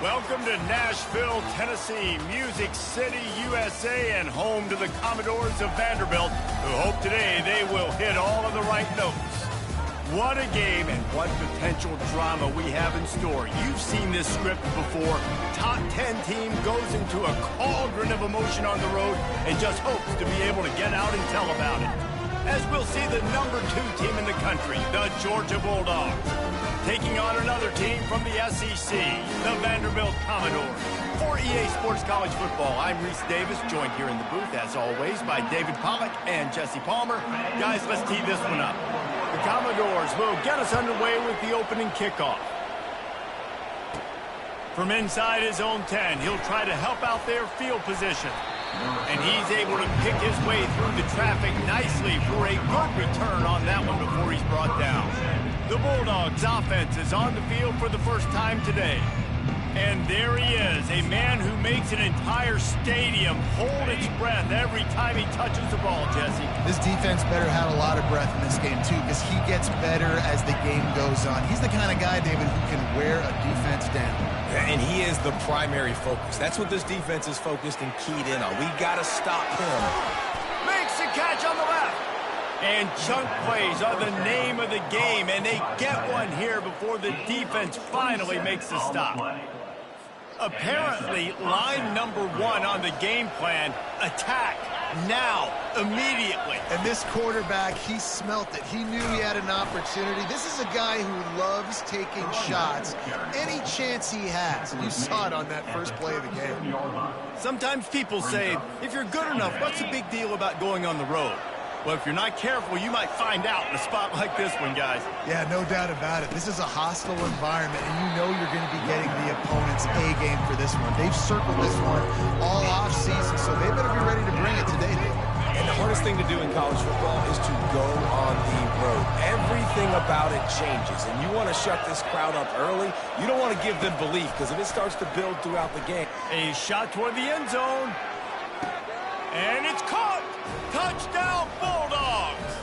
Welcome to Nashville, Tennessee, Music City, USA, and home to the Commodores of Vanderbilt, who hope today they will hit all of the right notes. What a game and what potential drama we have in store. You've seen this script before. Top 10 team goes into a cauldron of emotion on the road and just hopes to be able to get out and tell about it. As we'll see the number 2 team in the country, the Georgia Bulldogs, taking on another team from the SEC, the Vanderbilt Commodores. For EA Sports College Football, I'm Reese Davis, joined here in the booth, as always, by David Pollack and Jesse Palmer. Guys, let's tee this one up. The Commodores will get us underway with the opening kickoff. From inside his own 10, he'll try to help out their field position. And he's able to pick his way through the traffic nicely for a good return on that one before he's brought down. The Bulldogs offense is on the field for the first time today. And there he is, a man who makes an entire stadium hold its breath every time he touches the ball, Jesse. This defense better have a lot of breath in this game, too, because he gets better as the game goes on. He's the kind of guy, David, who can wear a defense down. And he is the primary focus. That's what this defense is focused and keyed in on. We got to stop him. Makes the catch on the left. And chunk plays are the name of the game, and they get one here before the defense finally makes the stop. Apparently, line number 1 on the game plan, attack, now, immediately. And this quarterback, he smelt it. He knew he had an opportunity. This is a guy who loves taking shots any chance he has. You saw it on that first play of the game. Sometimes people say, if you're good enough, what's the big deal about going on the road? Well, if you're not careful, you might find out in a spot like this one, guys. Yeah, no doubt about it. This is a hostile environment, and you know you're going to be getting the opponent's A game for this one. They've circled this one all off-season, so they better be ready to bring it today. And the hardest thing to do in college football is to go on the road. Everything about it changes, and you want to shut this crowd up early. You don't want to give them belief, because if it starts to build throughout the game. A shot toward the end zone. And it's caught. Touchdown, Bulldogs!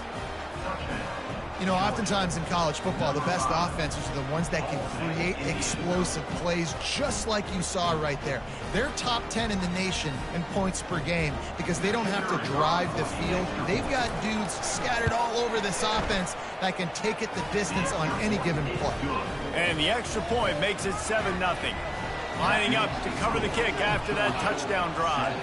You know, oftentimes in college football, the best offenses are the ones that can create explosive plays, just like you saw right there. They're top 10 in the nation in points per game because they don't have to drive the field. They've got dudes scattered all over this offense that can take it the distance on any given play. And the extra point makes it 7-0. Lining up to cover the kick after that touchdown drive.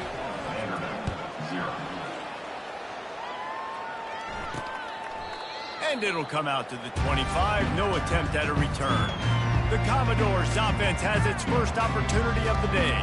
And it'll come out to the 25. No attempt at a return. The Commodores' offense has its first opportunity of the day.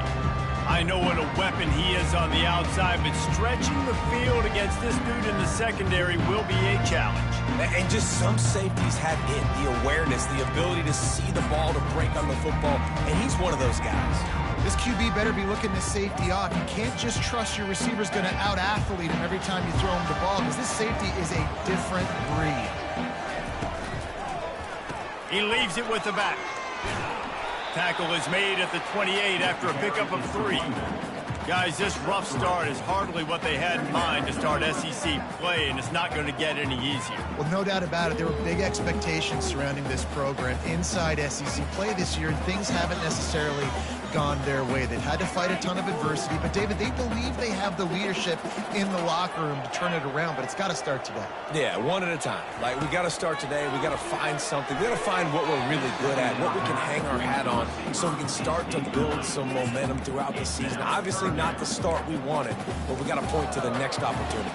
I know what a weapon he is on the outside, but stretching the field against this dude in the secondary will be a challenge. And just some safeties have it, the awareness, the ability to see the ball, to break on the football, and he's one of those guys. This QB better be looking this safety off. You can't just trust your receiver's going to out-athlete him every time you throw him the ball, because this safety is a different breed. He leaves it with the back. Tackle is made at the 28 after a pickup of 3. Guys, this rough start is hardly what they had in mind to start SEC play, and it's not going to get any easier. Well, no doubt about it. There were big expectations surrounding this program inside SEC play this year, and things haven't necessarily gone their way. They've had to fight a ton of adversity, but David, they believe they have the leadership in the locker room to turn it around, but it's got to start today. Yeah, one at a time. Like, we got to start today. We got to find something. We got to find what we're really good at, what we can hang our hat on, so we can start to build some momentum throughout the season. Obviously not the start we wanted, but we got to point to the next opportunity.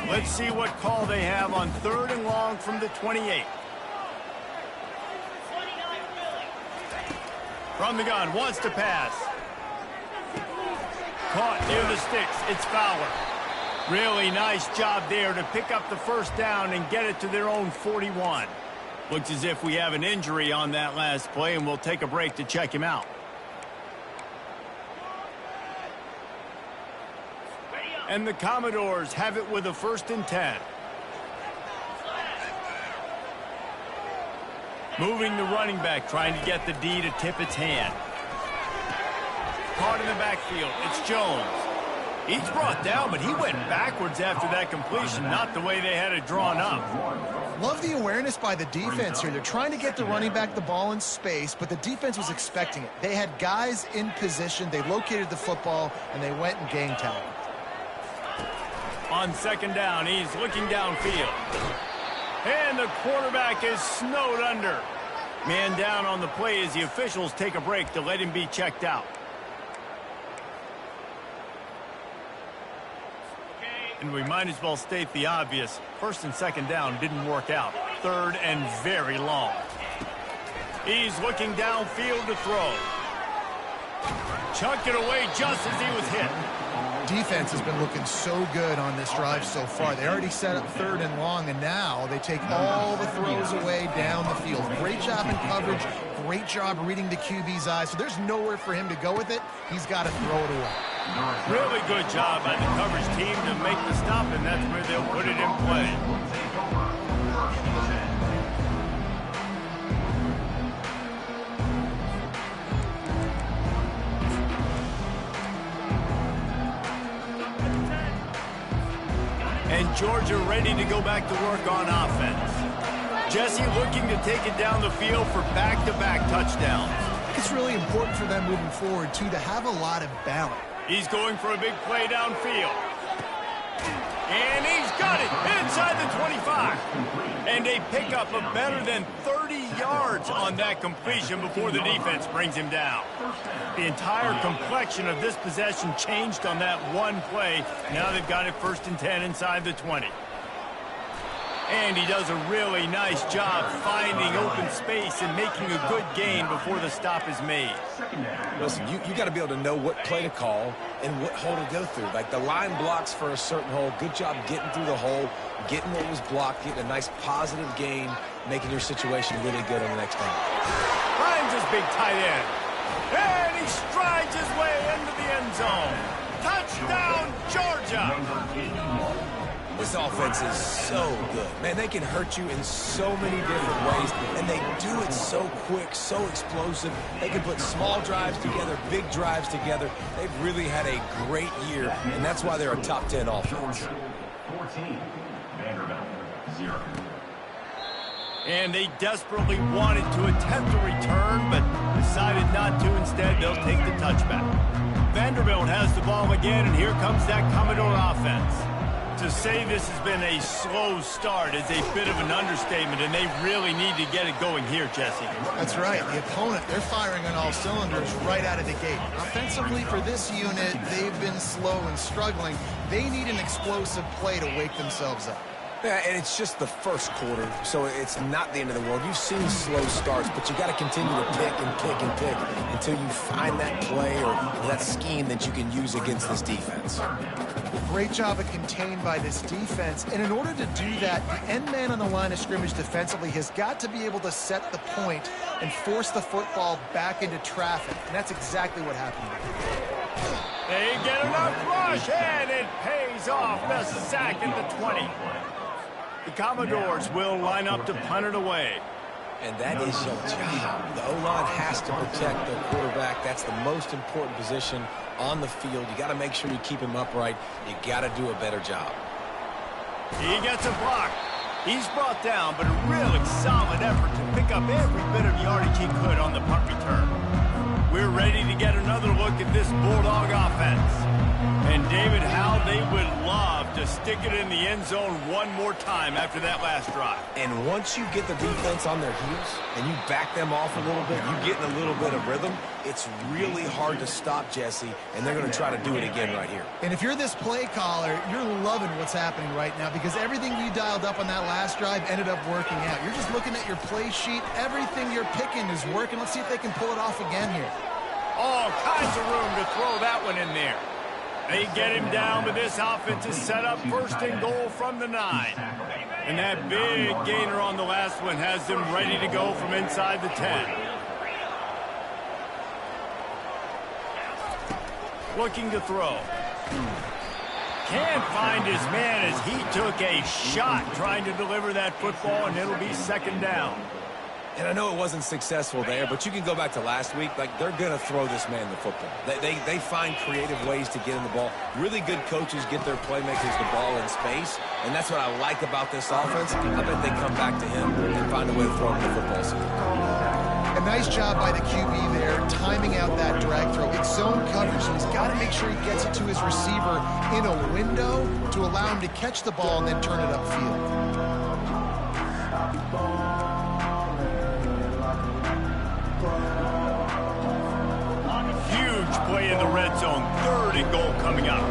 Let's see what call they have on 3rd and long from the 28. From the gun, wants to pass. Caught near the sticks. It's Fowler. Really nice job there to pick up the first down and get it to their own 41. Looks as if we have an injury on that last play, and we'll take a break to check him out. And the Commodores have it with a 1st and 10. Moving the running back, trying to get the D to tip its hand. Caught in the backfield. It's Jones. He's brought down, but he went backwards after that completion, not the way they had it drawn up. Love the awareness by the defense here. They're trying to get the running back the ball in space, but the defense was expecting it. They had guys in position. They located the football, and they went and gang tackled. On second down, he's looking downfield. And the quarterback is snowed under. Man down on the play as the officials take a break to let him be checked out. And we might as well state the obvious. First and second down didn't work out. Third and very long. He's looking downfield to throw. Chucked it away just as he was hit. Defense has been looking so good on this drive so far. They already set up third and long, and now they take all the throws away down the field. Great job in coverage. Great job reading the QB's eyes. So there's nowhere for him to go with it. He's got to throw it away. Really good job by the coverage team to make the stop, and that's where they'll put it in play. And Georgia ready to go back to work on offense. Jesse looking to take it down the field for back-to-back touchdowns. It's really important for them moving forward, too, to have a lot of balance. He's going for a big play downfield. And he's got it inside the 25. And they pick up a better than 30 yards on that completion before the defense brings him down. The entire complexion of this possession changed on that one play. Now they've got it 1st and 10 inside the 20. And he does a really nice job finding open space and making a good gain before the stop is made. Listen, you got to be able to know what play to call and what hole to go through. Like the line blocks for a certain hole. Good job getting through the hole, getting what was blocked, getting a nice positive gain, making your situation really good on the next time. Finds his big tight end. And he strides his way into the end zone. Touchdown, Georgia! This offense is so good. Man, they can hurt you in so many different ways, and they do it so quick, so explosive. They can put small drives together, big drives together. They've really had a great year, and that's why they're a top 10 offense. 14, Vanderbilt, 0. And they desperately wanted to attempt a return, but decided not to. Instead, they'll take the touchback. Vanderbilt has the ball again, and here comes that Commodore offense. To say this has been a slow start is a bit of an understatement, and they really need to get it going here, Jesse. That's right. The opponent, they're firing on all cylinders right out of the gate. Offensively for this unit, they've been slow and struggling. They need an explosive play to wake themselves up. Yeah, and it's just the first quarter, so it's not the end of the world. You've seen slow starts, but you got to continue to pick and pick and pick until you find that play or that scheme that you can use against this defense. Great job of contained by this defense, and in order to do that, the end man on the line of scrimmage defensively has got to be able to set the point and force the football back into traffic, and that's exactly what happened. They get enough rush, and it pays off. The sack at the 20. The Commodores will line up to punt it away. And that is your job. The O-line has to protect their quarterback. That's the most important position on the field. You got to make sure you keep him upright. You got to do a better job. He gets a block. He's brought down, but a really solid effort to pick up every bit of yardage he could on the punt return. We're ready to get another look at this Bulldog offense. And David, how they would love to stick it in the end zone one more time after that last drive. And once you get the defense on their heels and you back them off a little bit, you get in a little bit of rhythm, it's really hard to stop Jesse, and they're going to try to do it again right here. And if you're this play caller, you're loving what's happening right now because everything you dialed up on that last drive ended up working out. You're just looking at your play sheet. Everything you're picking is working. Let's see if they can pull it off again here. All kinds of room to throw that one in there. They get him down, but this offense is set up 1st and goal from the 9. And that big gainer on the last one has them ready to go from inside the 10. Looking to throw. Can't find his man as he took a shot trying to deliver that football, and it'll be 2nd down. And I know it wasn't successful there, but you can go back to last week. Like, they're going to throw this man the football. They find creative ways to get in the ball. Really good coaches get their playmakers the ball in space, and that's what I like about this offense. I bet they come back to him and find a way to throw him the football. A nice job by the QB there, timing out that drag throw. It's zone coverage, so he's got to make sure he gets it to his receiver in a window to allow him to catch the ball and then turn it upfield. Huge play in the red zone. 3rd and goal coming up.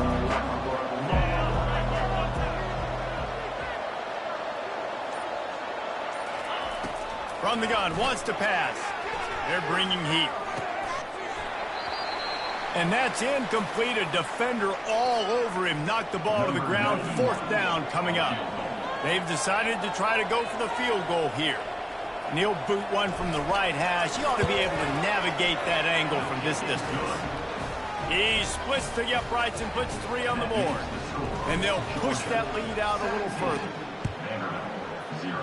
From the gun, wants to pass. They're bringing heat. And that's incomplete. A defender all over him. Knocked the ball to the ground. 4th down coming up. They've decided to try to go for the field goal here. And he'll boot one from the right hash. He ought to be able to navigate that angle from this distance. He splits the uprights and puts 3 on the board. And they'll push that lead out a little further. Vanderbilt, 0.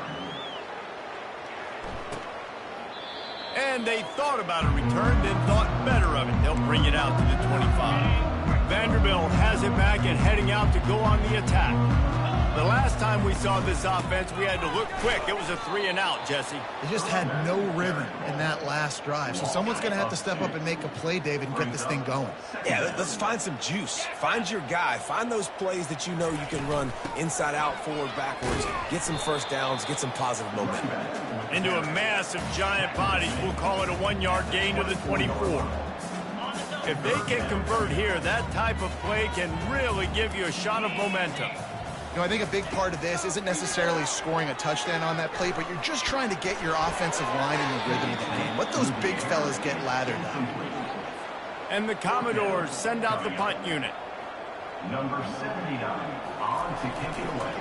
And they thought about a return, then thought better of it. They'll bring it out to the 25. Vanderbilt has it back and heading out to go on the attack. The last time we saw this offense, we had to look quick. It was a 3-and-out, Jesse. They just had no rhythm in that last drive. So someone's going to have to step up and make a play, David, and get this thing going. Yeah, let's find some juice. Find your guy. Find those plays that you know you can run inside out, forward, backwards. Get some first downs. Get some positive momentum. Into a mass of giant bodies. We'll call it a 1-yard gain to the 24. If they can convert here, that type of play can really give you a shot of momentum. You know, I think a big part of this isn't necessarily scoring a touchdown on that play, but you're just trying to get your offensive line in the rhythm of the game. Let those big fellas get lathered up. And the Commodores send out the punt unit. Number 79, on to kick it away.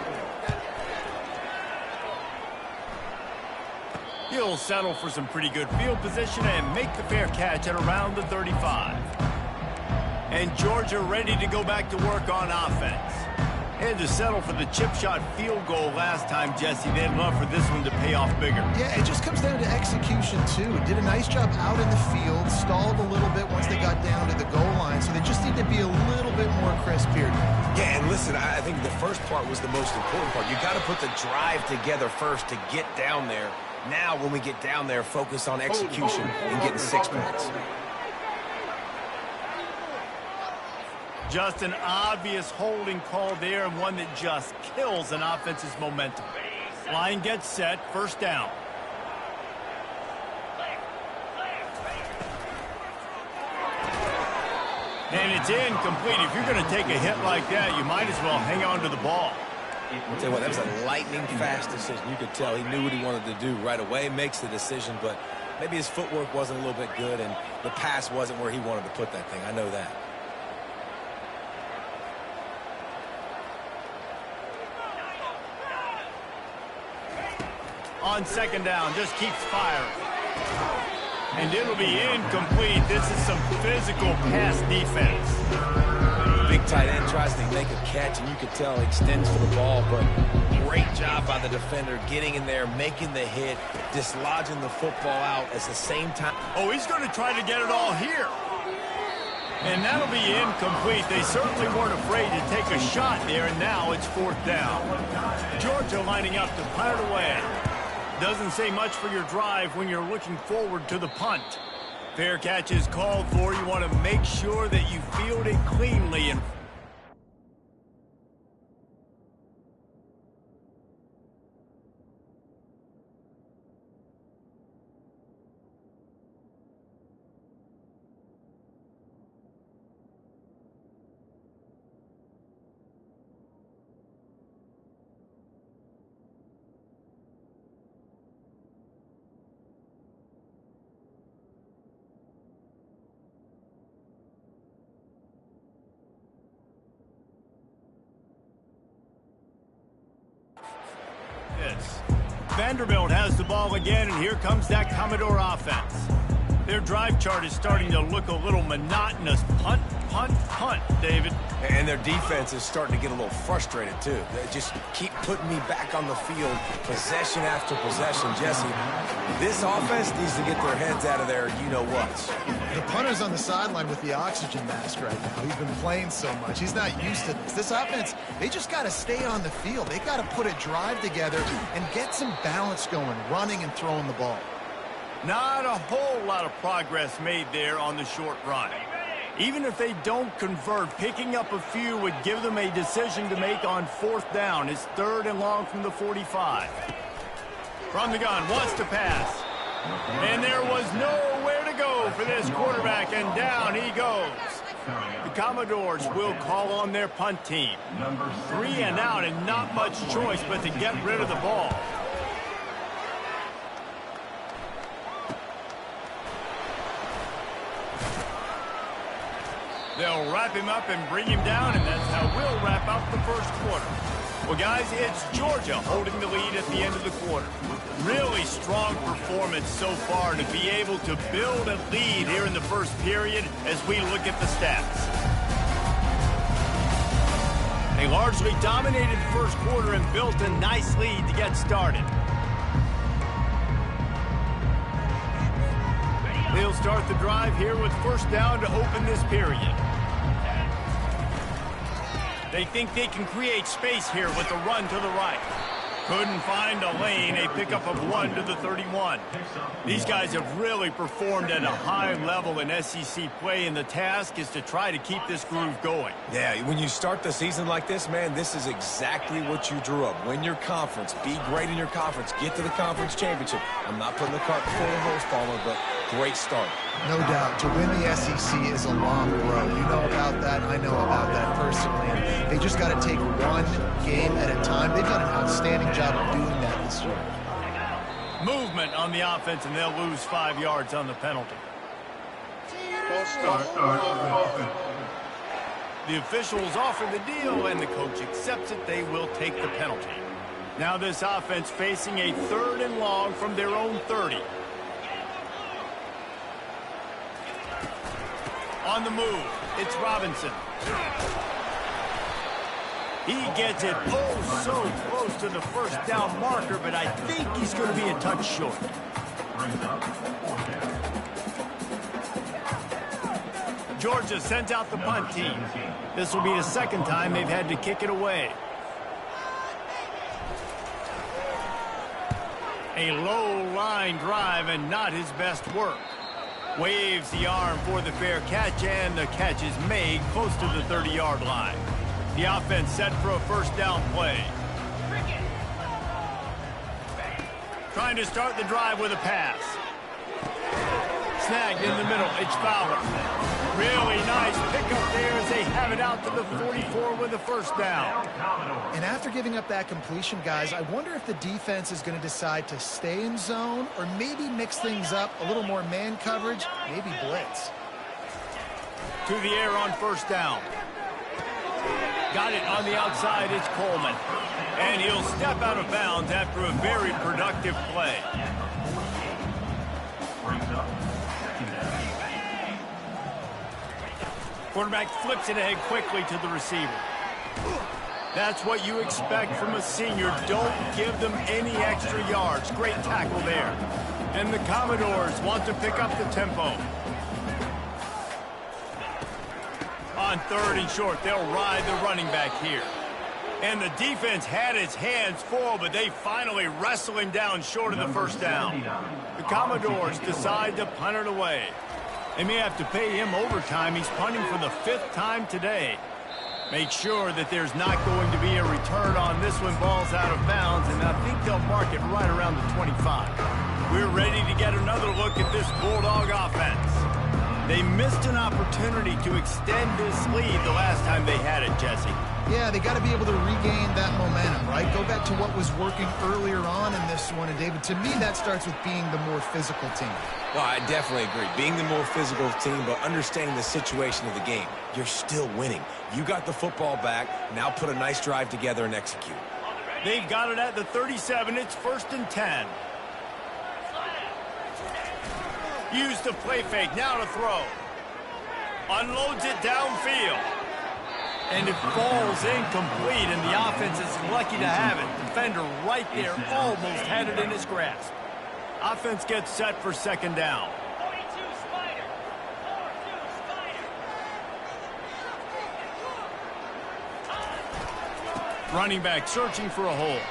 He'll settle for some pretty good field position and make the fair catch at around the 35. And Georgia ready to go back to work on offense. And to settle for the chip shot field goal last time, Jesse, they'd love for this one to pay off bigger. Yeah, it just comes down to execution, too. Did a nice job out in the field, stalled a little bit once they got down to the goal line, so they just need to be a little bit more crisp here. Yeah, and listen, I think the first part was the most important part. You got to put the drive together first to get down there. Now, when we get down there, focus on execution and getting 6 points. Just an obvious holding call there, and one that just kills an offense's momentum. Line gets set, 1st down. And it's incomplete. If you're going to take a hit like that, you might as well hang on to the ball. I'll tell you what, that was a lightning-fast decision. You could tell he knew what he wanted to do right away, makes the decision, but maybe his footwork wasn't a little bit good, and the pass wasn't where he wanted to put that thing. I know that. On 2nd down, just keeps firing. And it'll be incomplete. This is some physical pass defense. Big tight end tries to make a catch, and you can tell he extends for the ball, but great job by the defender getting in there, making the hit, dislodging the football out at the same time. Oh, he's going to try to get it all here. And that'll be incomplete. They certainly weren't afraid to take a shot there, and now it's 4th down. Georgia lining up to punt it away. Doesn't say much for your drive when you're looking forward to the punt. Fair catch is called for. You want to make sure that you field it cleanly and Vanderbilt has the ball again, and here comes that Commodore offense. Their drive chart is starting to look a little monotonous. Punt, punt, punt, David. And their defense is starting to get a little frustrated, too. They just keep putting me back on the field, possession after possession. Jesse, this offense needs to get their heads out of there, you-know-what. The punter's on the sideline with the oxygen mask right now. He's been playing so much. He's not used to this. This offense, they just got to stay on the field. They got to put a drive together and get some balance going, running and throwing the ball. Not a whole lot of progress made there on the short run. Even if they don't convert, picking up a few would give them a decision to make on 4th down. It's 3rd and long from the 45. From the gun, wants to pass. And there was nowhere to go for this quarterback, and down he goes. The Commodores will call on their punt team. 3 and out, and not much choice but to get rid of the ball. They'll wrap him up and bring him down, and that's how we'll wrap up the first quarter. Well, guys, it's Georgia holding the lead at the end of the quarter. Really strong performance so far to be able to build a lead here in the first period as we look at the stats. They largely dominated the first quarter and built a nice lead to get started. They'll start the drive here with 1st down to open this period. They think they can create space here with a run to the right. Couldn't find a lane, a pickup of 1 to the 31. These guys have really performed at a high level in SEC play, and the task is to try to keep this groove going. Yeah, when you start the season like this, man, this is exactly what you drew up. Win your conference, be great in your conference, get to the conference championship. I'm not putting the cart before the horse, Palmer, but great start. No doubt. To win the SEC is a long road. You know about that. I know about that personally. And they just got to take one game at a time. They've done an outstanding job of doing that this year. Movement on the offense, and they'll lose 5 yards on the penalty. The officials offer the deal, and the coach accepts it. They will take the penalty. Now this offense facing a 3rd and long from their own 30. On the move, it's Robinson. He gets it so close to the 1st down marker, but I think he's going to be a touch short. Georgia sends out the punt team. This will be the 2nd time they've had to kick it away. A low line drive and not his best work. Waves the arm for the fair catch, and the catch is made close to the 30-yard line. The offense set for a 1st down play. Trying to start the drive with a pass. Snagged in the middle. It's Fowler. Really nice pickup there as they have it out to the 44 with a 1st down. And after giving up that completion, guys, I wonder if the defense is going to decide to stay in zone or maybe mix things up, a little more man coverage, maybe blitz. To the air on 1st down. Got it on the outside, it's Coleman. And he'll step out of bounds after a very productive play. Quarterback flips it ahead quickly to the receiver. That's what you expect from a senior. Don't give them any extra yards. Great tackle there. And the Commodores want to pick up the tempo. On 3rd and short, they'll ride the running back here. And the defense had its hands full, but they finally wrestle him down short of the 1st down. The Commodores decide to punt it away. They may have to pay him overtime. He's punting for the 5th time today. Make sure that there's not going to be a return on this one. Ball's out of bounds, and I think they'll mark it right around the 25. We're ready to get another look at this Bulldog offense. They missed an opportunity to extend this lead the last time they had it, Jesse. Yeah, they got to be able to regain that momentum, right? Go back to what was working earlier on in this one. And, David, to me, that starts with being the more physical team. Well, I definitely agree. Being the more physical team, but understanding the situation of the game. You're still winning. You got the football back. Now put a nice drive together and execute. They've got it at the 37. It's 1st and 10. Use the play fake. Now to throw. Unloads it downfield. And it falls incomplete, and the offense is lucky to have it. Defender right there almost had it in his grasp. Offense gets set for second down. Running back searching for a hole.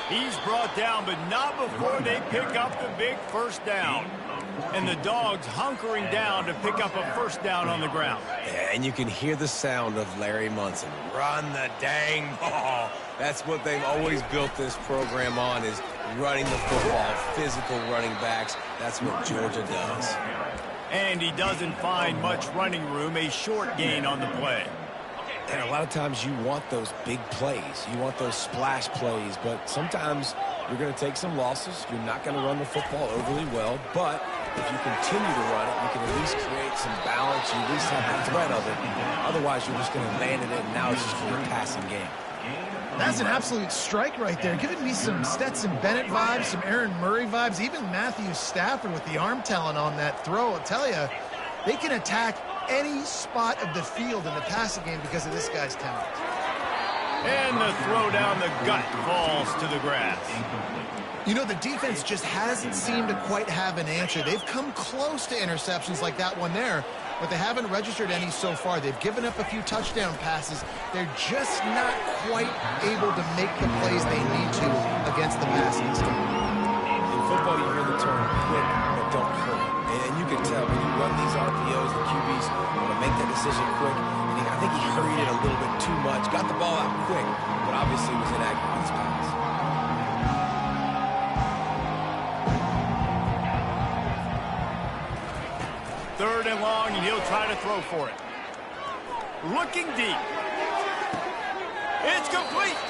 He's brought down, but not before they pick up the big first down. And the Dogs hunkering down to pick up a first down on the ground. And you can hear the sound of Larry Munson. Run the dang ball. That's what they've always built this program on, is running the football, physical running backs. That's what Georgia does. And he doesn't find much running room, a short gain on the play. And a lot of times you want those big plays. You want those splash plays, but sometimes you're going to take some losses. You're not going to run the football overly well, but if you continue to run it, you can at least create some balance. You at least have the threat of it. Otherwise, you're just going to abandon it, and now it's just going to be a passing game. That's an absolute strike right there, giving me some Stetson Bennett vibes, some Aaron Murray vibes, even Matthew Stafford with the arm talent on that throw. I'll tell you, they can attack any spot of the field in the passing game because of this guy's talent. And the throw down the gut falls to the grass. You know, the defense just hasn't seemed to quite have an answer. They've come close to interceptions like that one there, but they haven't registered any so far. They've given up a few touchdown passes. They're just not quite able to make the plays they need to against the passing team. In football, you hear the term quick, but don't hurry. And you can tell when you run these RPOs, the QBs want to make that decision quick. And I think he hurried it a little bit too much. Got the ball out quick, but obviously was inaccurate with his pass. Third and long, and he'll try to throw for it. Looking deep. It's complete.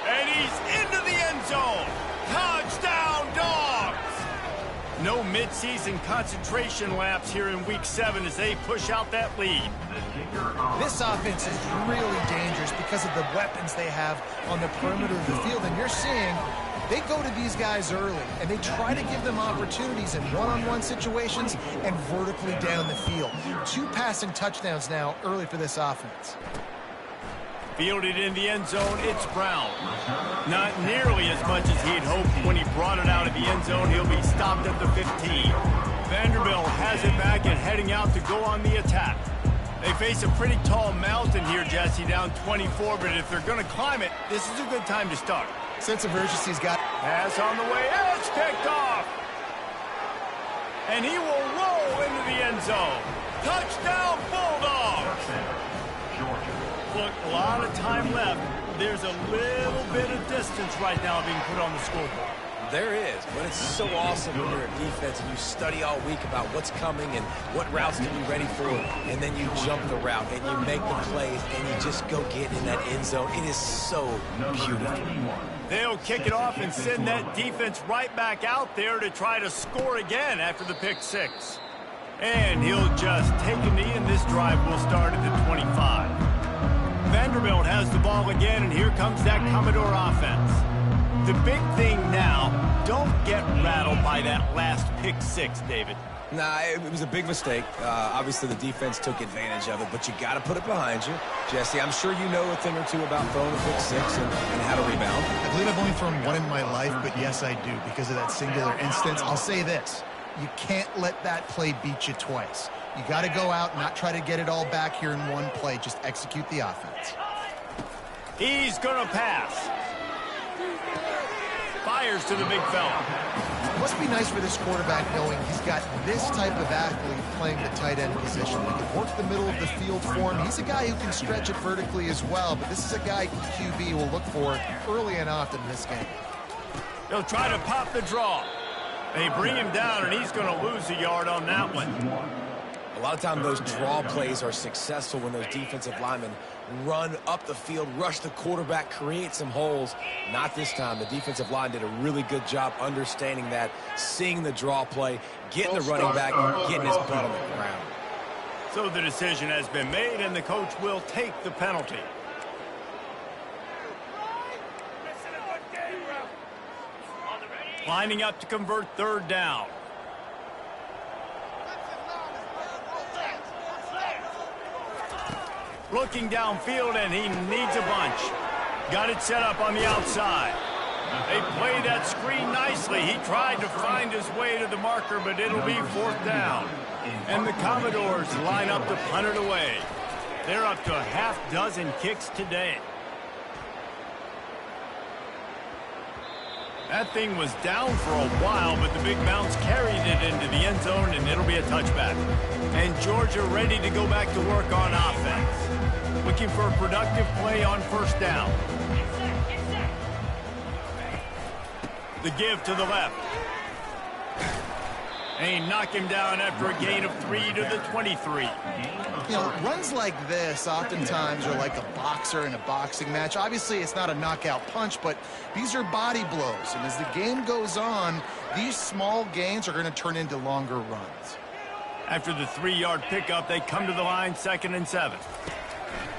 And he's into the end zone. Touchdown, Dogs! No midseason concentration laps here in Week 7 as they push out that lead. This offense is really dangerous because of the weapons they have on the perimeter of the field. And you're seeing they go to these guys early, and they try to give them opportunities in one-on-one situations and vertically down the field. 2 passing touchdowns now early for this offense. Fielded in the end zone, it's Brown. Not nearly as much as he'd hoped when he brought it out of the end zone. He'll be stopped at the 15. Vanderbilt has it back and heading out to go on the attack. They face a pretty tall mountain here, Jesse, down 24, but if they're going to climb it, this is a good time to start. Sense of urgency's got. Pass on the way, it's picked off. And he will roll into the end zone. Touchdown, Bulldogs! Look, a lot of time left. There's a little bit of distance right now being put on the scoreboard. There is, but it's so awesome when you're a defense and you study all week about what's coming and what routes to be ready for, and then you jump the route and you make the plays and you just go get in that end zone. It is so beautiful. They'll kick it off and send that defense right back out there to try to score again after the pick 6. And he'll just take a knee, and this drive will start at the 25. Vanderbilt has the ball again, and here comes that Commodore offense. The big thing now, don't get rattled by that last pick 6, David. Nah, it was a big mistake. Obviously, the defense took advantage of it, but you got to put it behind you. Jesse, I'm sure you know a thing or two about throwing a pick 6 and how to rebound. I believe I've only thrown one in my life, but yes, I do because of that singular instance. I'll say this. You can't let that play beat you twice. You got to go out and not try to get it all back here in one play. Just execute the offense. He's going to pass. Fires to the big fella. It must be nice for this quarterback knowing he's got this type of athlete playing the tight end position. He can work the middle of the field for him. He's a guy who can stretch it vertically as well, but this is a guy QB will look for early and often in this game. They'll try to pop the draw. They bring him down, and he's going to lose a yard on that one. A lot of times those draw plays are successful when those defensive linemen run up the field, rush the quarterback, create some holes. Not this time. The defensive line did a really good job understanding that, seeing the draw play, getting the running back, getting his butt on the ground. So the decision has been made, and the coach will take the penalty. Lining up to convert third down. Looking downfield, and he needs a bunch. Got it set up on the outside. They played that screen nicely. He tried to find his way to the marker, but it'll be 4th down. And the Commodores line up to punt it away. They're up to a half-dozen kicks today. That thing was down for a while, but the big bounce carried it into the end zone, and it'll be a touchback. And Georgia ready to go back to work on offense. Looking for a productive play on 1st down. The give to the left. And he knocked him down after a gain of 3 to the 23. You know, runs like this oftentimes are like a boxer in a boxing match. Obviously, it's not a knockout punch, but these are body blows. And as the game goes on, these small gains are going to turn into longer runs. After the 3-yard pickup, they come to the line, 2nd and 7.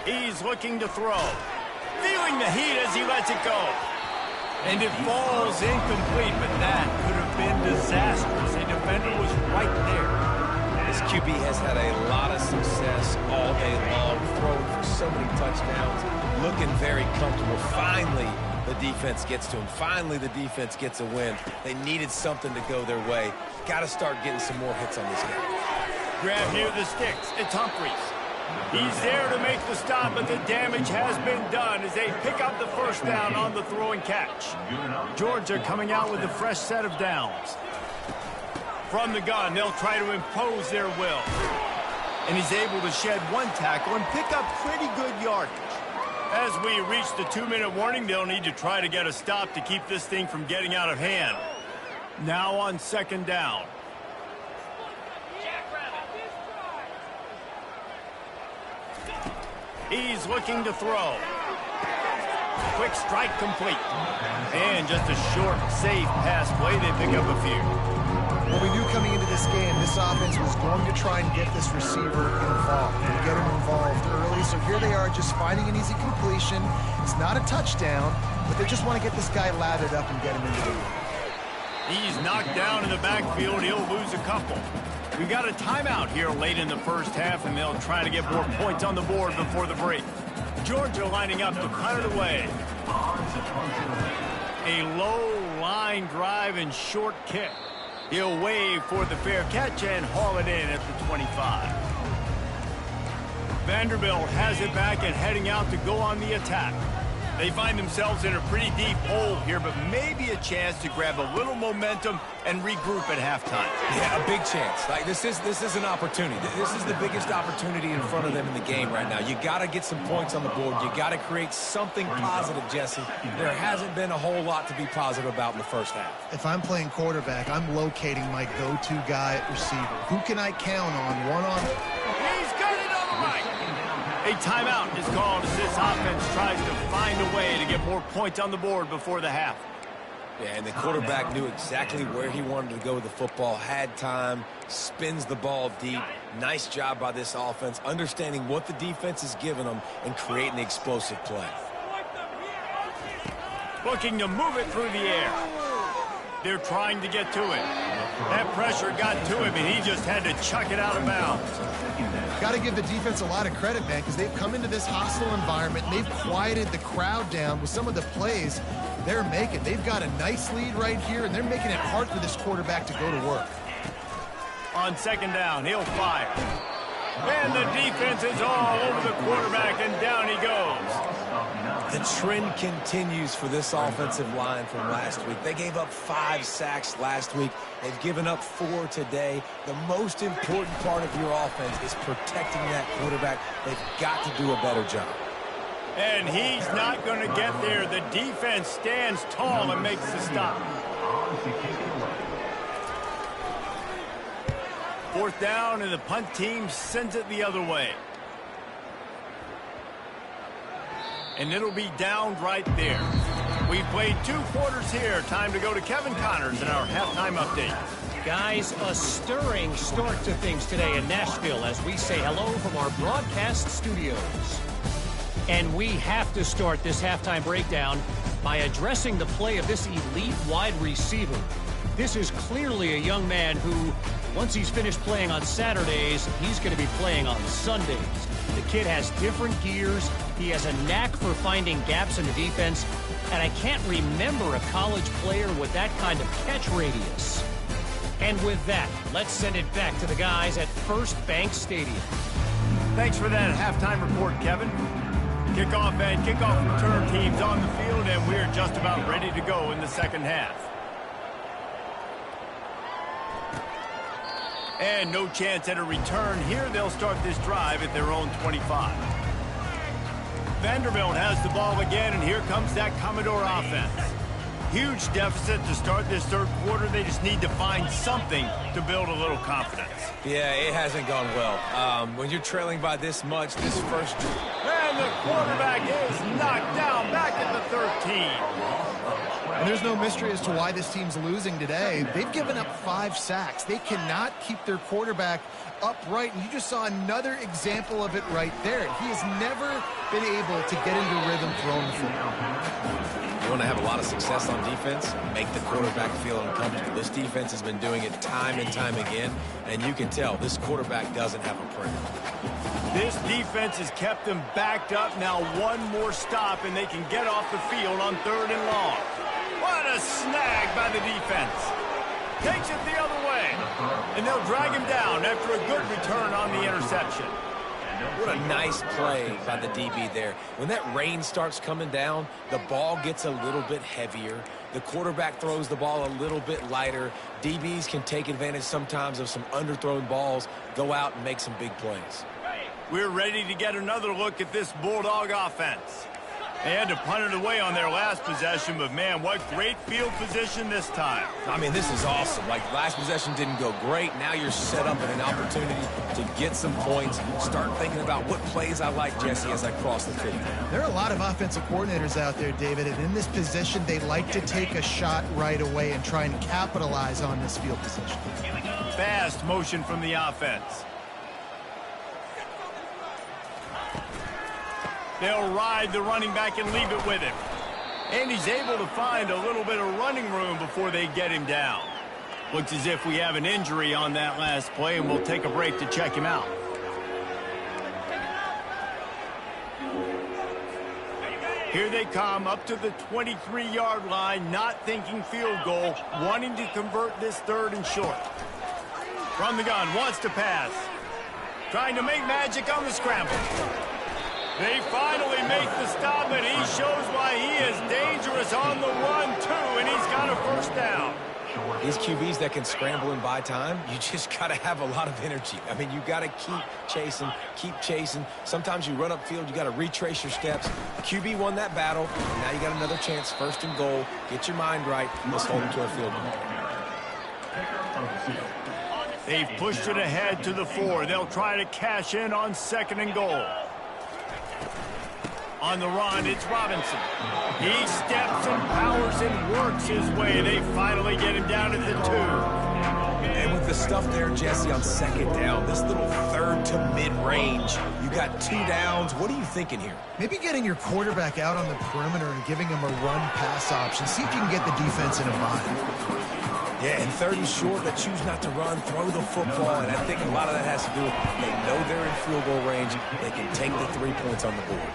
He's looking to throw. Feeling the heat as he lets it go. And it falls incomplete, but that could have been disastrous. A defender was right there. This QB has had a lot of success all day long, throwing for so many touchdowns, looking very comfortable. Finally, the defense gets to him. Finally, the defense gets a win. They needed something to go their way. Got to start getting some more hits on this guy. Grab near the sticks. It's Humphries. He's there to make the stop, but the damage has been done as they pick up the 1st down on the throw and catch. Georgia coming out with a fresh set of downs. From the gun, they'll try to impose their will. And he's able to shed 1 tackle and pick up pretty good yardage. As we reach the 2-minute warning, they'll need to try to get a stop to keep this thing from getting out of hand. Now on 2nd down. He's looking to throw. Quick strike complete. And just a short, safe pass play. They pick up a few. Well, we knew coming into this game, this offense was going to try and get this receiver involved and get him involved early. So here they are just finding an easy completion. It's not a touchdown, but they just want to get this guy lathered up and get him into the game. He's knocked down in the backfield. He'll lose a couple. We've got a timeout here late in the 1st half, and they'll try to get more points on the board before the break. Georgia lining up to punt it away. A low line drive and short kick. He'll wave for the fair catch and haul it in at the 25. Vanderbilt has it back and heading out to go on the attack. They find themselves in a pretty deep hole here, but maybe a chance to grab a little momentum and regroup at halftime. Yeah, a big chance. Like this is an opportunity. This is the biggest opportunity in front of them in the game right now. You got to get some points on the board. You got to create something positive, Jesse. There hasn't been a whole lot to be positive about in the 1st half. If I'm playing quarterback, I'm locating my go-to guy at receiver. Who can I count on one-on? He's got it on the right. A timeout is called as this offense tries to find a way to get more points on the board before the half. Yeah, and the quarterback knew exactly where he wanted to go with the football, had time, spins the ball deep. Nice job by this offense, understanding what the defense is giving them and creating the explosive play. Looking to move it through the air. They're trying to get to it. That pressure got to him, and he just had to chuck it out of bounds. Got to give the defense a lot of credit, man, because they've come into this hostile environment. They've quieted the crowd down with some of the plays they're making. They've got a nice lead right here, and they're making it hard for this quarterback to go to work. On 2nd down, he'll fire. And the defense is all over the quarterback, and down he goes. The trend continues for this offensive line from last week. They gave up 5 sacks last week. They've given up 4 today. The most important part of your offense is protecting that quarterback. They've got to do a better job. And he's not going to get there. The defense stands tall and makes the stop. 4th down, and the punt team sends it the other way. And it'll be downed right there. We've played 2 quarters here. Time to go to Kevin Connors in our halftime update. Guys, a stirring start to things today in Nashville as we say hello from our broadcast studios. And we have to start this halftime breakdown by addressing the play of this elite wide receiver. This is clearly a young man who, once he's finished playing on Saturdays, he's going to be playing on Sundays. The kid has different gears. He has a knack for finding gaps in the defense. And I can't remember a college player with that kind of catch radius. And with that, let's send it back to the guys at First Bank Stadium. Thanks for that halftime report, Kevin. Kickoff and kickoff return teams on the field, and we're just about ready to go in the second half. And no chance at a return here. They'll start this drive at their own 25. Vanderbilt has the ball again, and here comes that Commodore offense. Huge deficit to start this third quarter. They just need to find something to build a little confidence. Yeah, it hasn't gone well. When you're trailing by this much, this first... And the quarterback is knocked down back at the 13. And there's no mystery as to why this team's losing today. They've given up 5 sacks. They cannot keep their quarterback upright, and you just saw another example of it right there. He has never been able to get into rhythm throwing the football. You want to have a lot of success on defense, make the quarterback feel uncomfortable. This defense has been doing it time and time again, and you can tell this quarterback doesn't have a prayer. This defense has kept them backed up. Now one more stop, and they can get off the field on 3rd and long. What a snag by the defense. Takes it the other way, and they'll drag him down after a good return on the interception. What a nice play by the DB there. When that rain starts coming down, the ball gets a little bit heavier. The quarterback throws the ball a little bit lighter. DBs can take advantage sometimes of some underthrown balls, go out and make some big plays. We're ready to get another look at this Bulldog offense. They had to punt it away on their last possession, but man, what great field position this time. I mean, this is awesome. Like, last possession didn't go great. Now you're set up in an opportunity to get some points. Start thinking about what plays I like, Jesse, as I cross the field. There are a lot of offensive coordinators out there, David, and in this position, they like to take a shot right away and try and capitalize on this field position. Fast motion from the offense. They'll ride the running back and leave it with him. And he's able to find a little bit of running room before they get him down. Looks as if we have an injury on that last play, and we'll take a break to check him out. Here they come up to the 23-yard line, not thinking field goal, wanting to convert this 3rd and short. From the gun, wants to pass. Trying to make magic on the scramble. They finally make the stop, and he shows why he is dangerous on the run, too, and he's got a first down. These QBs that can scramble and buy time, you just got to have a lot of energy. I mean, you got to keep chasing, keep chasing. Sometimes you run upfield, you got to retrace your steps. QB won that battle, and now you got another chance, 1st and goal. Get your mind right. Let's hold them to a field goal. They've pushed it ahead to the 4. They'll try to cash in on 2nd and goal. On the run, it's Robinson. He steps and powers and works his way. They finally get him down at the 2. And with the stuff there, Jesse, on 2nd down, this little 3rd to mid-range, you got 2 downs. What are you thinking here? Maybe getting your quarterback out on the perimeter and giving him a run-pass option. See if you can get the defense in a bind. Yeah, and 3rd and short, they choose not to run, throw the football, and I think a lot of that has to do with they know they're in field goal range. They can take the 3 points on the board.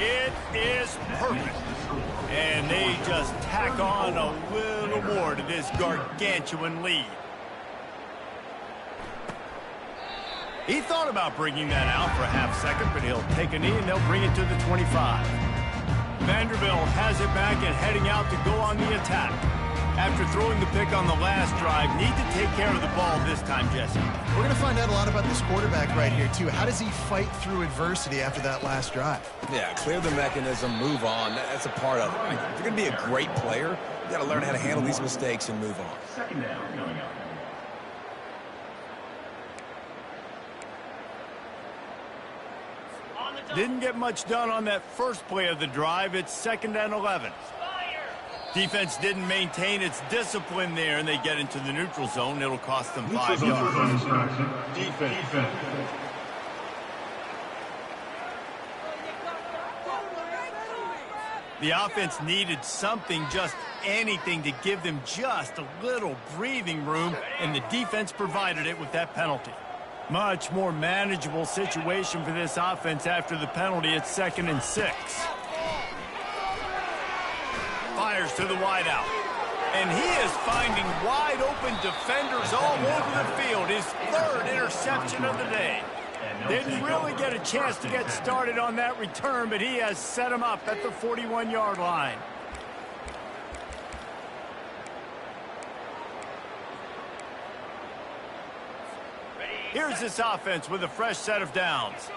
It is perfect. And they just tack on a little more to this gargantuan lead. He thought about bringing that out for a half-second, but he'll take a knee and they'll bring it to the 25. Vanderbilt has it back and heading out to go on the attack. After throwing the pick on the last drive, need to take care of the ball this time, Jesse. We're going to find out a lot about this quarterback right here, too. How does he fight through adversity after that last drive? Yeah, clear the mechanism, move on. That's a part of it. If you're going to be a great player, you got to learn how to handle these mistakes and move on. 2nd down coming up. Didn't get much done on that first play of the drive. It's 2nd and 11. Defense didn't maintain its discipline there, and they get into the neutral zone. It'll cost them 5 yards. Defense. The offense needed something, just anything, to give them just a little breathing room, and the defense provided it with that penalty. Much more manageable situation for this offense after the penalty. It's 2nd and 6. Fires to the wideout. And he is finding wide-open defenders all over the field. His 3rd interception of the day. Didn't really get a chance to get started on that return, but he has set him up at the 41-yard line. Here's this offense with a fresh set of downs.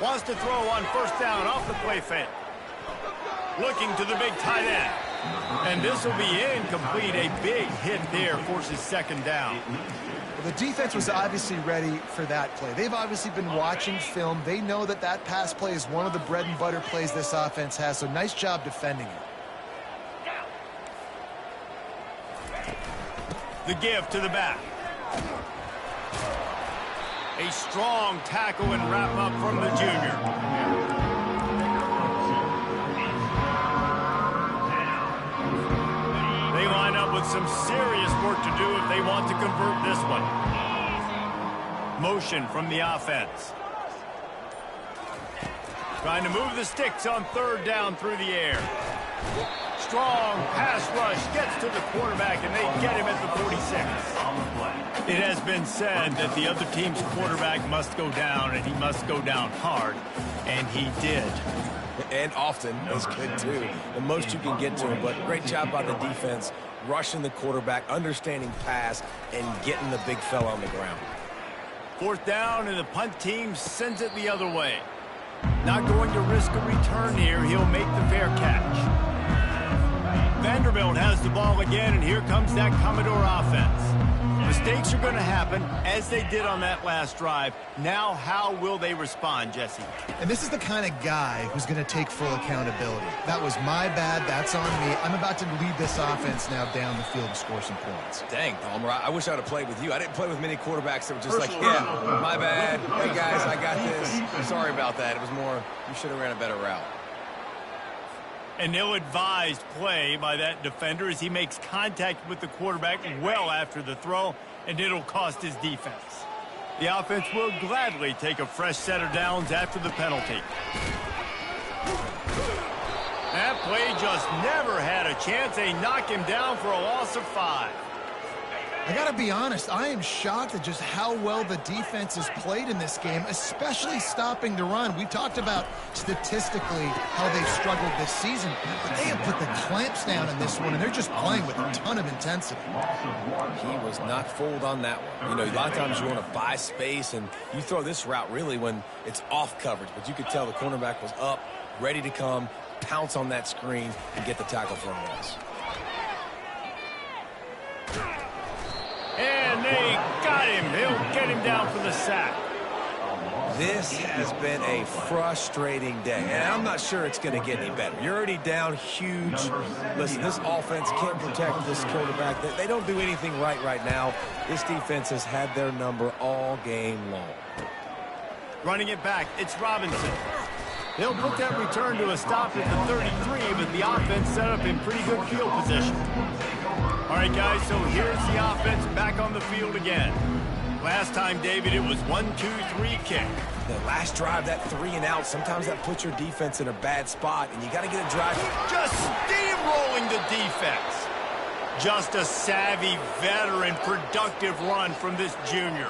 Wants to throw on 1st down off the play fake. Looking to the big tight end. And this will be incomplete. A big hit there forces 2nd down. Well, the defense was obviously ready for that play. They've obviously been watching film. They know that that pass play is one of the bread and butter plays this offense has, so nice job defending it. The give to the back. A strong tackle and wrap up from the junior. They line up with some serious work to do if they want to convert this one. Motion from the offense. Trying to move the sticks on 3rd down through the air. Strong pass rush gets to the quarterback, and they get him at the 46. It has been said that the other team's quarterback must go down, and he must go down hard, and he did. And often is good, too. The most you can get to him, but great job by the defense, rushing the quarterback, understanding pass, and getting the big fella on the ground. 4th down, and the punt team sends it the other way. Not going to risk a return here. He'll make the fair catch. Vanderbilt has the ball again, and here comes that Commodore offense. Mistakes are going to happen, as they did on that last drive. Now, how will they respond, Jesse? And this is the kind of guy who's going to take full accountability. That was my bad. That's on me. I'm about to lead this offense now down the field and score some points. Dang, Palmer, I wish I would have played with you. I didn't play with many quarterbacks that were just like, yeah, my bad. Hey, guys, I got this. Sorry about that. It was more, you should have ran a better route. An ill-advised play by that defender as he makes contact with the quarterback well after the throw, and it'll cost his defense. The offense will gladly take a fresh set of downs after the penalty. That play just never had a chance. They knock him down for a loss of 5. I got to be honest, I am shocked at just how well the defense has played in this game, especially stopping the run. We talked about statistically how they've struggled this season, but they have put the clamps down in this one, and they're just playing with a ton of intensity. He was not fooled on that one. You know, a lot of times you want to buy space, and you throw this route really when it's off coverage, but you could tell the cornerback was up, ready to come, pounce on that screen, and get the tackle for a loss. And they got him. He'll get him down for the sack. This has been a frustrating day, and I'm not sure it's going to get any better. You're already down huge. Listen, this offense can't protect this quarterback. They don't do anything right now. This defense has had their number all game long. Running it back, it's Robinson. They'll put that return to a stop at the 33, but the offense set up in pretty good field position. All right, guys, so here's the offense back on the field again. Last time, David, it was 1-2-3 kick. The last drive, that 3 and out, sometimes that puts your defense in a bad spot, and you got to get a drive. Just steamrolling the defense. Just a savvy, veteran, productive run from this junior.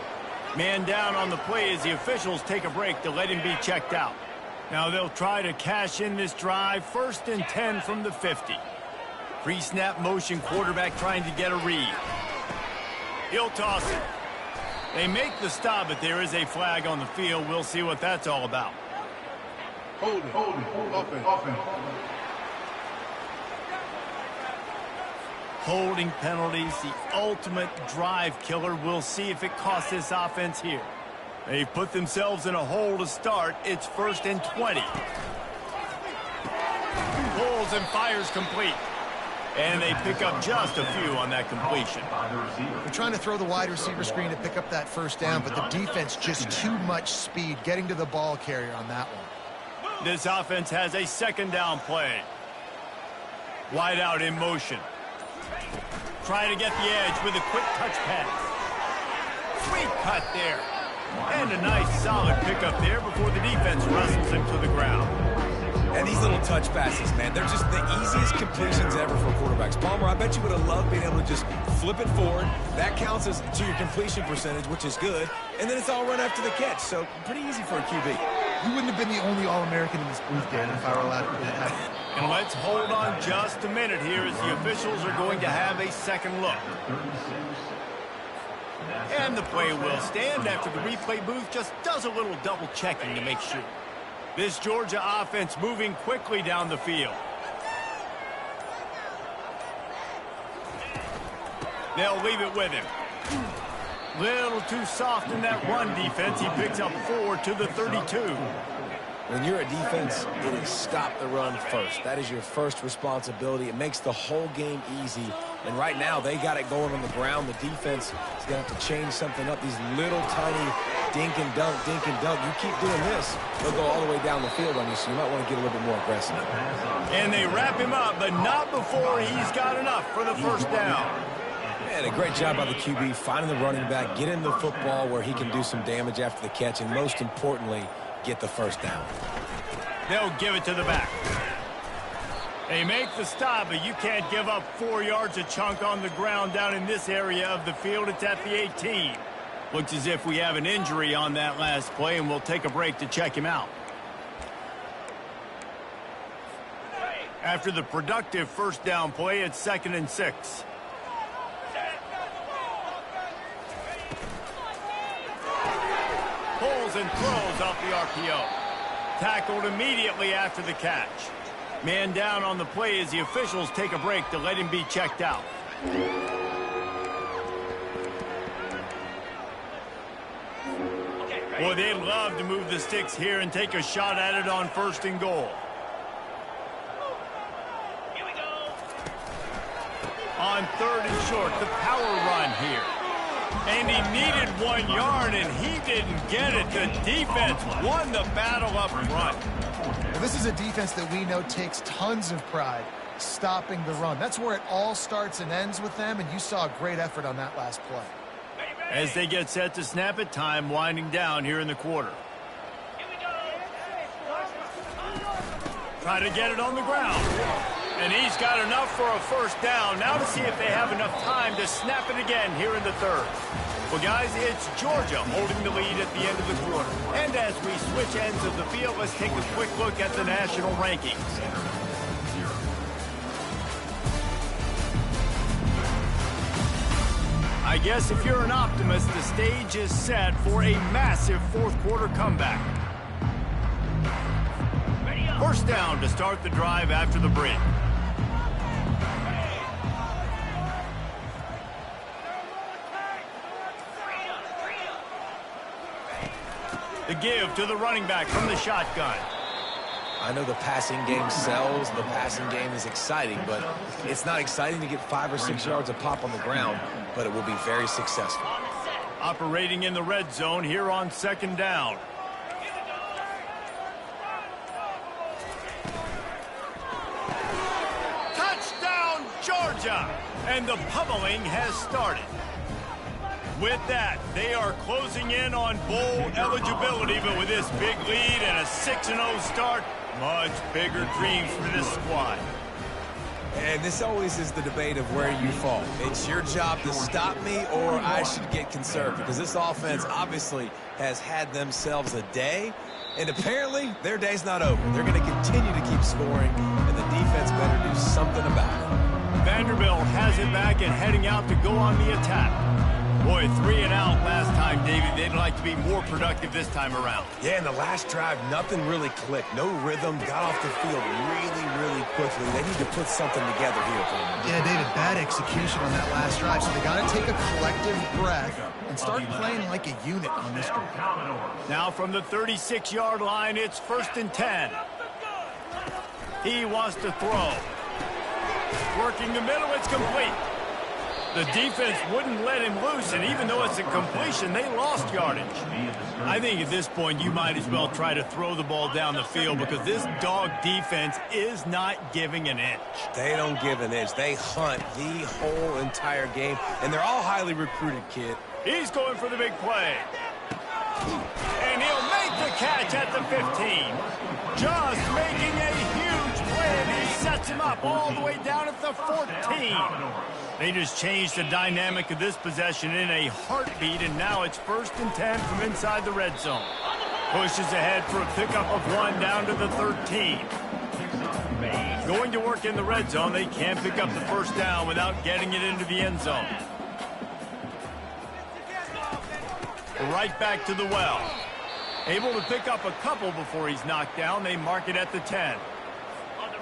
Man down on the play as the officials take a break to let him be checked out. Now they'll try to cash in this drive. 1st and 10 from the 50. Pre-snap motion, quarterback trying to get a read. He'll toss it. They make the stop, but there is a flag on the field. We'll see what that's all about. Hold it. Offense. Holding penalties, the ultimate drive killer. We'll see if it costs this offense here. They've put themselves in a hole to start. It's 1st and 20. Pulls and fires complete. And they pick up just a few on that completion. They're trying to throw the wide receiver screen to pick up that 1st down, but the defense just too much speed getting to the ball carrier on that one. This offense has a second down play. Wide out in motion. Trying to get the edge with a quick touch pass. Sweet cut there. And a nice solid pickup there before the defense wrestles him to the ground. And these little touch passes, man, they're just the easiest completions ever for quarterbacks. Palmer, I bet you would have loved being able to just flip it forward. That counts as to your completion percentage, which is good. And then it's all run after the catch, so pretty easy for a QB. You wouldn't have been the only All-American in this booth, Dan, if I were allowed to do that. And let's hold on just a minute here as the officials are going to have a second look. And the play will stand after the replay booth just does a little double checking to make sure. This Georgia offense moving quickly down the field. They'll leave it with him. Little too soft in that run defense. He picks up 4 to the 32. When you're a defense, it is stop the run first. That is your first responsibility. It makes the whole game easy. And right now, they got it going on the ground. The defense is going to have to change something up. These little tiny dink and dunk, dink and dunk. You keep doing this, they'll go all the way down the field on you, so you might want to get a little bit more aggressive. And they wrap him up, but not before he's got enough for the first down. Man, a great job by the QB finding the running back, getting the football where he can do some damage after the catch, and most importantly, get the first down. They'll give it to the back. They make the stop, but you can't give up 4 yards a chunk on the ground down in this area of the field. It's at the 18. Looks as if we have an injury on that last play, and we'll take a break to check him out. After the productive first down play, it's 2nd and 6. Pulls and throws off the RPO. Tackled immediately after the catch. Man down on the play as the officials take a break to let him be checked out. Boy, they'd love to move the sticks here and take a shot at it on 1st and goal. Here we go. On 3rd and short, the power run here. And he needed 1 yard, and he didn't get it. The defense won the battle up front. Well, this is a defense that we know takes tons of pride stopping the run. That's where it all starts and ends with them, and you saw a great effort on that last play. As they get set to snap it, time winding down here in the quarter. Try to get it on the ground. And he's got enough for a first down. Now to see if they have enough time to snap it again here in the 3rd. Well, guys, it's Georgia holding the lead at the end of the quarter. And as we switch ends of the field, let's take a quick look at the national rankings. I guess if you're an optimist, the stage is set for a massive 4th quarter comeback. First down to start the drive after the break. The give to the running back from the shotgun. I know the passing game sells, the passing game is exciting, but it's not exciting to get 5 or 6 yards a pop on the ground, but it will be very successful. Operating in the red zone here on 2nd down. Touchdown, Georgia! And the pummeling has started. With that, they are closing in on bowl eligibility, but with this big lead and a 6-0 start, much bigger dreams for this squad. And this always is the debate of where you fall. It's your job to stop me, or I should get conservative, because this offense obviously has had themselves a day, and apparently their day's not over. They're going to continue to keep scoring, and the defense better do something about it. Vanderbilt has it back and heading out to go on the attack. Boy, 3 and out last time, David. They'd like to be more productive this time around. Yeah, in the last drive, nothing really clicked. No rhythm, got off the field really quickly. They need to put something together here. Yeah, David, bad execution on that last drive, so they got to take a collective breath and start playing like a unit on this drive. Now from the 36-yard line, it's 1st and 10. He wants to throw. Working the middle, it's complete. The defense wouldn't let him loose, and even though it's a completion, they lost yardage. I think at this point you might as well try to throw the ball down the field because this dog defense is not giving an inch. They don't give an inch. They hunt the whole entire game, and they're all highly recruited, kid. He's going for the big play. And he'll make the catch at the 15. Just making a huge play, and he sets him up all the way down at the 14. They just changed the dynamic of this possession in a heartbeat, and now it's 1st and 10 from inside the red zone. Pushes ahead for a pickup of 1 down to the 13. Going to work in the red zone, they can't pick up the 1st down without getting it into the end zone. Right back to the well. Able to pick up a couple before he's knocked down. They mark it at the 10.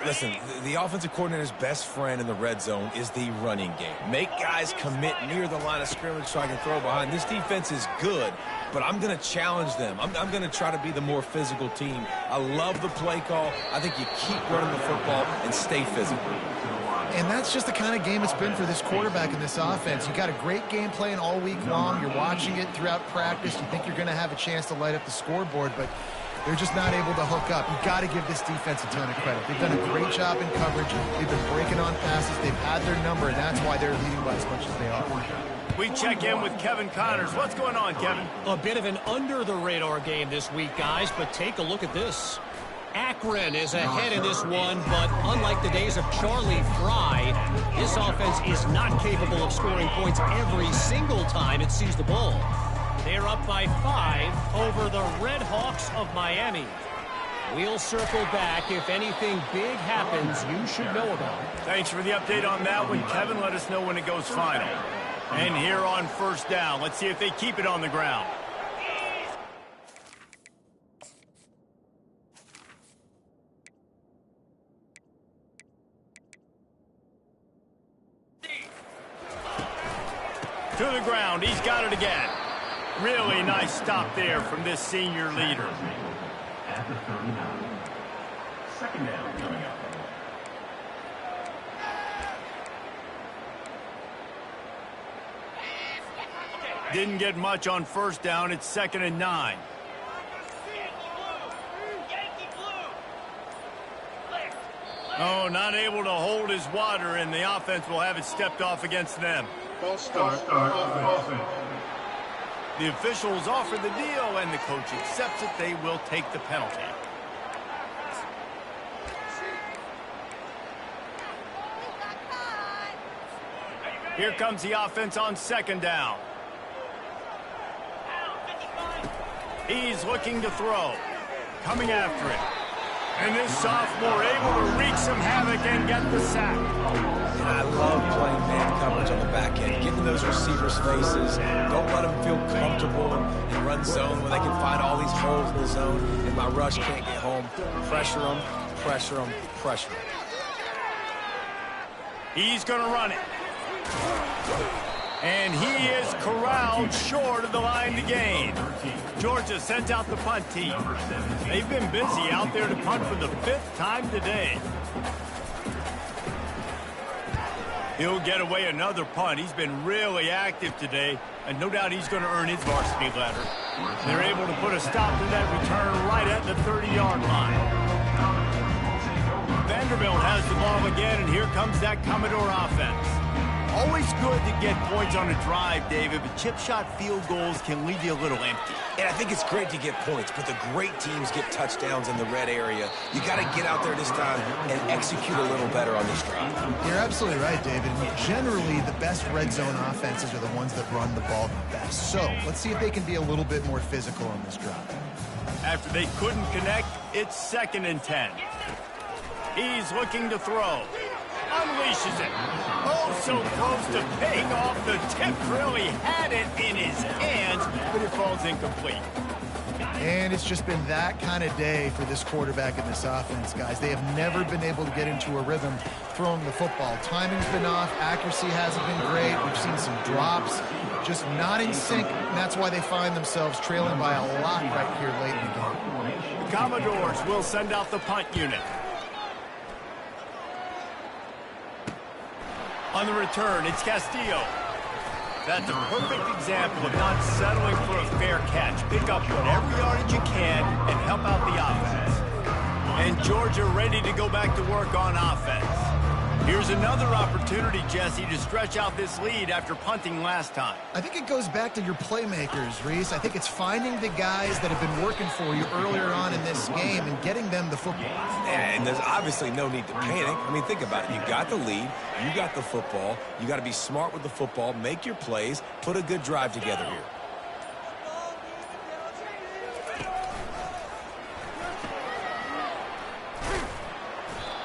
Listen, the offensive coordinator's best friend in the red zone is the running game. Make guys commit near the line of scrimmage so I can throw behind. This defense is good, but I'm going to challenge them. I'm going to try to be the more physical team. I love the play call. I think you keep running the football and stay physical. And that's just the kind of game it's been for this quarterback in this offense. You got a great game plan all week long. You're watching it throughout practice. You think you're going to have a chance to light up the scoreboard, but they're just not able to hook up. You've got to give this defense a ton of credit. They've done a great job in coverage. They've been breaking on passes. They've had their number, and that's why they're leading by as much as they are. We check in with Kevin Connors. What's going on, Kevin? A bit of an under-the-radar game this week, guys, but take a look at this. Akron is ahead in this one, but unlike the days of Charlie Fry, this offense is not capable of scoring points every single time it sees the ball. They're up by 5 over the Red Hawks of Miami. We'll circle back. If anything big happens, you should know about it. Thanks for the update on that one, Kevin. Let us know when it goes final. And here on 1st down, let's see if they keep it on the ground. To the ground, he's got it again. Really nice stop there from this senior leader. At the 39. 2nd down coming up. Didn't get much on 1st down. It's 2nd and 9. Oh, not able to hold his water, and the offense will have it stepped off against them. False start. Offense. The officials offer the deal, and the coach accepts it. They will take the penalty. Here comes the offense on 2nd down. He's looking to throw. Coming after it. And this sophomore able to wreak some havoc and get the sack. And I love playing man coverage on the back end, giving those receivers faces. Don't let them feel comfortable and run zone when they can find all these holes in the zone and my rush can't get home. Pressure them, pressure them, pressure them. He's going to run it. And he is corralled short of the line to gain. Georgia sends out the punt team. They've been busy out there to punt for the 5th time today. He'll get away another punt. He's been really active today, and no doubt he's going to earn his varsity letter. They're able to put a stop to that return right at the 30-yard line. Vanderbilt has the ball again, and here comes that Commodore offense. Always good to get points on a drive, David, but chip shot field goals can leave you a little empty. And I think it's great to get points, but the great teams get touchdowns in the red area. You got to get out there this time and execute a little better on this drive. You're absolutely right, David. Generally, the best red zone offenses are the ones that run the ball the best. So let's see if they can be a little bit more physical on this drive. After they couldn't connect, it's 2nd and 10. He's looking to throw. Unleashes it. Oh, so close to paying off the tip. Really had it in his hands, but it falls incomplete. And it's just been that kind of day for this quarterback in this offense, guys. They have never been able to get into a rhythm throwing the football. Timing's been off. Accuracy hasn't been great. We've seen some drops. Just not in sync, and that's why they find themselves trailing by a lot right here late in the game. The Commodores will send out the punt unit. On the return, it's Castillo. That's a perfect example of not settling for a fair catch. Pick up whatever yardage you can and help out the offense. And Georgia ready to go back to work on offense. Here's another opportunity, Jesse, to stretch out this lead after punting last time. I think it goes back to your playmakers, Reese. I think it's finding the guys that have been working for you earlier on in this game and getting them the football. And there's obviously no need to panic. I mean, think about it. You got the lead. You got the football. You got to be smart with the football. Make your plays. Put a good drive together here.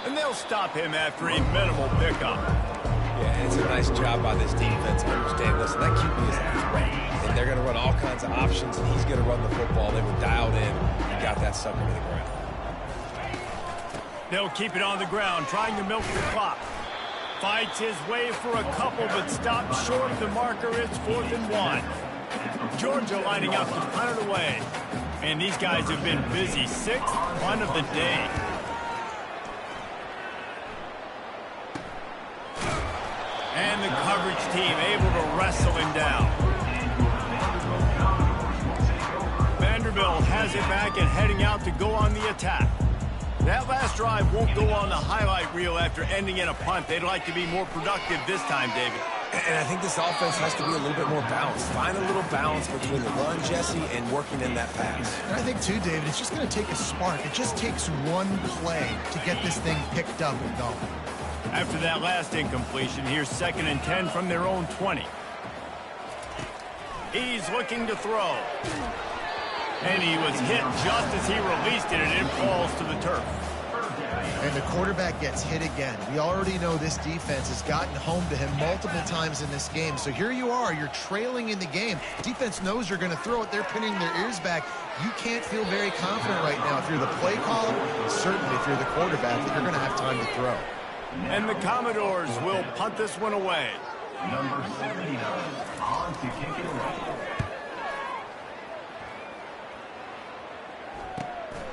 And they'll stop him after a minimal pickup. Yeah, and it's a nice job by this defense. Understand, listen, that QB is a threat. And they're going to run all kinds of options, and he's going to run the football. They were dialed in and got that sucker to the ground. They'll keep it on the ground, trying to milk the clock. Fights his way for a couple, but stops short of the marker. It's 4th and 1. Georgia lining up to punt it away. And these guys have been busy. 6th punt of the day. And the coverage team able to wrestle him down. Vanderbilt has it back and heading out to go on the attack. That last drive won't go on the highlight reel after ending in a punt. They'd like to be more productive this time, David. And I think this offense has to be a little bit more balanced. Find a little balance between the run, Jesse, and working in that pass. And I think, too, David, it's just going to take a spark. It just takes one play to get this thing picked up and going. After that last incompletion, here's 2nd and 10 from their own 20. He's looking to throw. And he was hit just as he released it, and it falls to the turf. And the quarterback gets hit again. We already know this defense has gotten home to him multiple times in this game. So here you are, you're trailing in the game. Defense knows you're going to throw it. They're pinning their ears back. You can't feel very confident right now if you're the play caller, and certainly if you're the quarterback, that you're going to have time to throw. And the Commodores will punt this one away. Number 79 on to kick it away.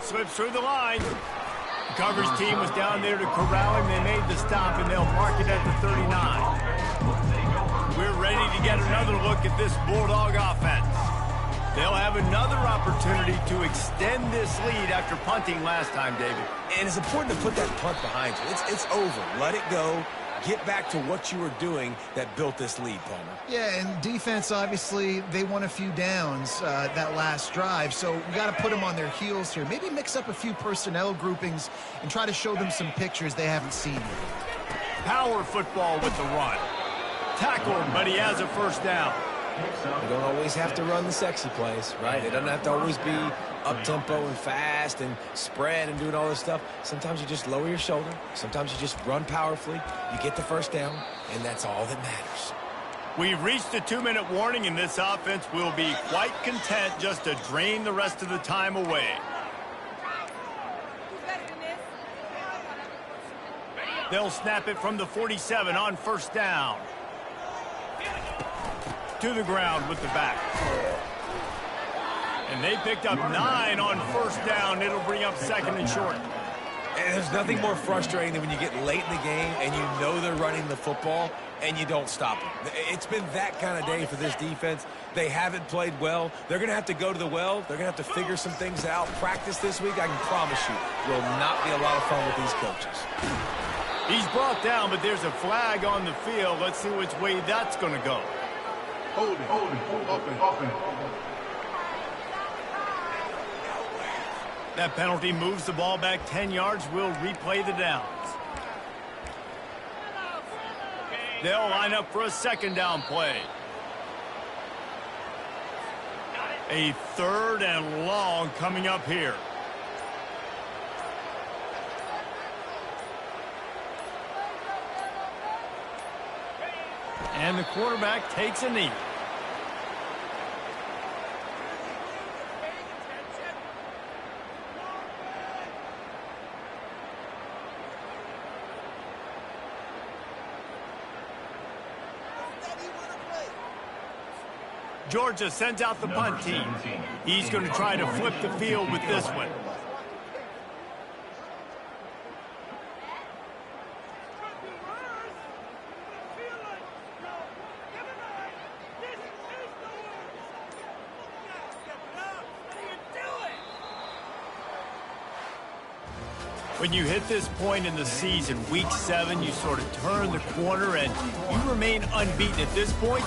Slips through the line. The coverage team was down there to corral him. They made the stop, and they'll mark it at the 39. We're ready to get another look at this Bulldog offense. They'll have another opportunity to extend this lead after punting last time, David. And it's important to put that punt behind you. It's over. Let it go. Get back to what you were doing that built this lead, Palmer. Yeah, and defense, obviously, they won a few downs that last drive, so we got to put them on their heels here. Maybe mix up a few personnel groupings and try to show them some pictures they haven't seen yet. Power football with the run. Tackled, but he has a first down. You don't always have to run the sexy plays, right? It doesn't have to always be up-tempo and fast and spread and doing all this stuff. Sometimes you just lower your shoulder. Sometimes you just run powerfully. You get the first down, and that's all that matters. We've reached a 2-minute warning, and this offense will be quite content just to drain the rest of the time away. They'll snap it from the 47 on first down. To the ground with the back. And they picked up 9 on first down. It'll bring up 2nd and short. And there's nothing more frustrating than when you get late in the game and you know they're running the football and you don't stop them. It's been that kind of day for this defense. They haven't played well. They're going to have to go to the well. They're going to have to figure some things out. Practice this week, I can promise you, will not be a lot of fun with these coaches. He's brought down, but there's a flag on the field. Let's see which way that's going to go. Hold it, open. That penalty moves the ball back 10 yards. We'll replay the downs. They'll line up for a 2nd down play. A 3rd and long coming up here. And the quarterback takes a knee. Georgia sends out the punt team. He's going to try to flip the field with this one. When you hit this point in the season, week 7, you sort of turn the corner and you remain unbeaten. At this point,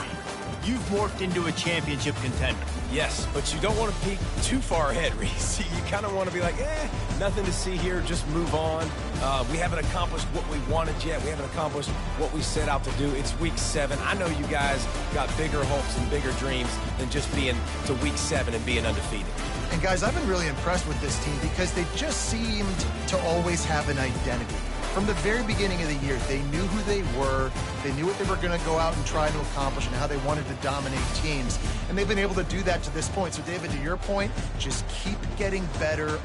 you've morphed into a championship contender. Yes, but you don't want to peek too far ahead, Reese. You kind of want to be like, nothing to see here, just move on. We haven't accomplished what we wanted yet. We haven't accomplished what we set out to do. It's week 7. I know you guys got bigger hopes and bigger dreams than just being to week 7 and being undefeated. And guys, I've been really impressed with this team because they just seemed to always have an identity. From the very beginning of the year, they knew who they were, they knew what they were going to go out and try to accomplish and how they wanted to dominate teams. And they've been able to do that to this point. So, David, to your point, just keep getting better